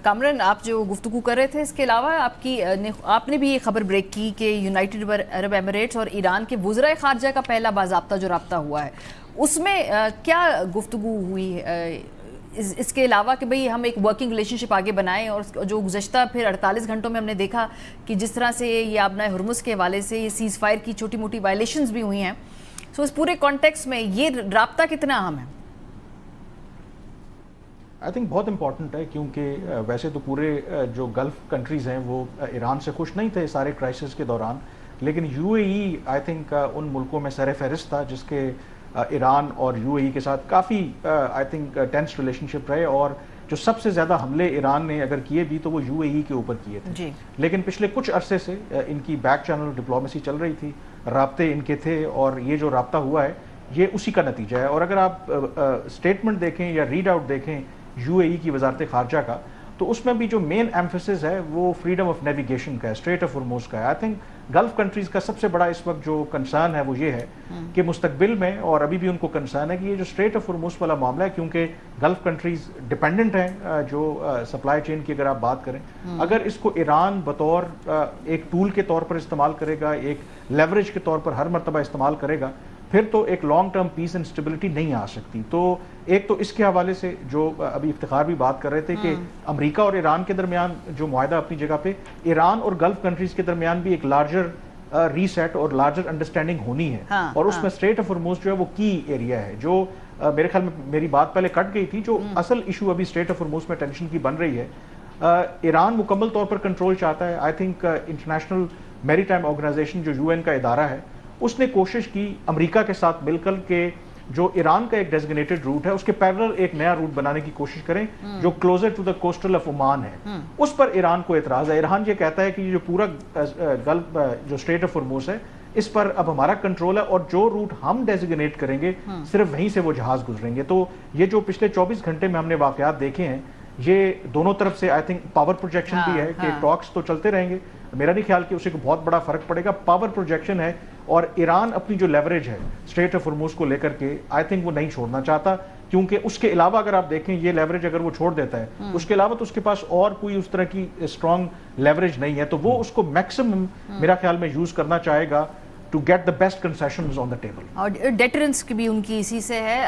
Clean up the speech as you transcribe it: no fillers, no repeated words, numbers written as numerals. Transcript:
کامران، آپ جو گفتگو کر رہے تھے اس کے علاوہ آپ نے بھی یہ خبر بریک کی کہ یونائٹڈ عرب ایمریٹس اور ایران کے وزرائے خارجہ کا پہلا باضابطہ جو رابطہ ہوا ہے اس میں کیا گفتگو ہوئی اس کے علاوہ کہ بھئی ہم ایک ورکنگ ریلیشن شپ آگے بنائیں، اور جو گزشتہ پھر 48 گھنٹوں میں ہم نے دیکھا کہ جس طرح سے یہ آبنائے ہرمز کے حوالے سے یہ سیز فائر کی چھوٹی موٹی وائلیشنز بھی ہوئی ہیں، سو اس پورے کانٹیکس میں یہ رابطہ کتنا اہم ہے؟ آئی تھنک بہت امپورٹنٹ ہے، کیونکہ ویسے تو پورے جو گلف کنٹریز ہیں وہ ایران سے خوش نہیں تھے سارے کرائسس کے دوران، لیکن you a E I think in ملکوں میں سر فہرست تھا جس کے ایران اور یو اے ای کے ساتھ کافی آئی تھنک ٹینس ریلیشن شپ رہے، اور جو سب سے زیادہ حملے ایران نے اگر کیے بھی تو وہ یو اے ای کے اوپر کیے تھے. لیکن پچھلے کچھ عرصے سے ان کی بیک چینل ڈپلومیسی چل رہی تھی، رابطے ان کے تھے، اور یہ جو رابطہ ہوا ہے یہ اسی کا نتیجہ ہے. اور اگر آپ اسٹیٹمنٹ دیکھیں یا ریڈ آؤٹ دیکھیں یو اے ای کی وزارت خارجہ کا، تو اس میں بھی جو مین ایمفیسس ہے وہ فریڈم آف نیویگیشن کا ہے، اسٹریٹ آف ہرموز کا ہے. آئی تھنک گلف کنٹریز کا سب سے بڑا اس وقت جو کنسرن ہے وہ یہ ہے کہ مستقبل میں، اور ابھی بھی ان کو کنسرن ہے کہ یہ جو اسٹریٹ آف ہرموز والا معاملہ ہے، کیونکہ گلف کنٹریز ڈیپینڈنٹ ہیں جو سپلائی چین کی اگر آپ بات کریں، اگر اس کو ایران بطور ایک ٹول کے طور پر استعمال کرے گا، ایک لیوریج کے طور پر ہر مرتبہ استعمال کرے گا، پھر تو ایک long term piece and stability نہیں آ سکتی. تو ایک تو اس کے حوالے سے جو ابھی افتخار بھی بات کر رہے تھے کہ امریکہ اور ایران کے درمیان جو معاہدہ اپنی جگہ پہ، ایران اور گلف کنٹریز کے درمیان بھی ایک لارجر ریسیٹ اور لارجر انڈرسٹینڈنگ ہونی ہے، اور اس میں اسٹریٹ آف ہرموز جو ہے وہ کی ایریا ہے. جو میرے خیال میں میری بات پہلے کٹ گئی تھی، جو اصل ایشو ابھی اسٹریٹ آف ہرموز میں ٹینشن کی بن رہی ہے، ایران مکمل طور پر کنٹرول چاہتا ہے. آئی تھنک انٹرنیشنل میری ٹائم آرگنائزیشن جو یو این کا ادارہ ہے، اس نے کوشش کی امریکہ کے ساتھ مل کر کے جو ایران کا ایک ڈیزگنیٹڈ روٹ ہے اس کے پیرلل ایک نیا روٹ بنانے کی کوشش کریں جو closer to the coastal of Oman ہے. اس پر ایران کو اعتراض ہے. ایران یہ کہتا ہے کہ یہ جو پورا گلف جو اسٹریٹ آف ہرموز ہے اس پر اب ہمارا کنٹرول ہے، اور جو روٹ ہم ڈیزگنیٹ کریں گے صرف وہیں سے وہ جہاز گزریں گے. تو یہ جو پچھلے 24 گھنٹے میں ہم نے واقعات دیکھے ہیں، یہ دونوں طرف سے آئی تھنک پاور پروجیکشن بھی ہے کہ ٹاکس تو چلتے رہیں گے، میرا نہیں خیال کہ اسے کوئی بہت بڑا فرق پڑے گا. پاور پروجیکشن ہے، اور ایران اپنی جو لیوریج ہے اسٹریٹ آف ہرموز کو لے کر کے آئی تھنک وہ نہیں چھوڑنا چاہتا، کیونکہ اس کے علاوہ اگر آپ دیکھیں یہ لیوریج اگر وہ چھوڑ دیتا ہے، اس کے علاوہ تو اس کے پاس اور کوئی اس طرح کی اسٹرانگ لیوریج نہیں ہے. تو وہ اس کو میکسیمم میرا خیال میں یوز کرنا چاہے گا to get the best concessions on the table. اور ڈیٹرنس کی بھی ان کی اسی سے ہے.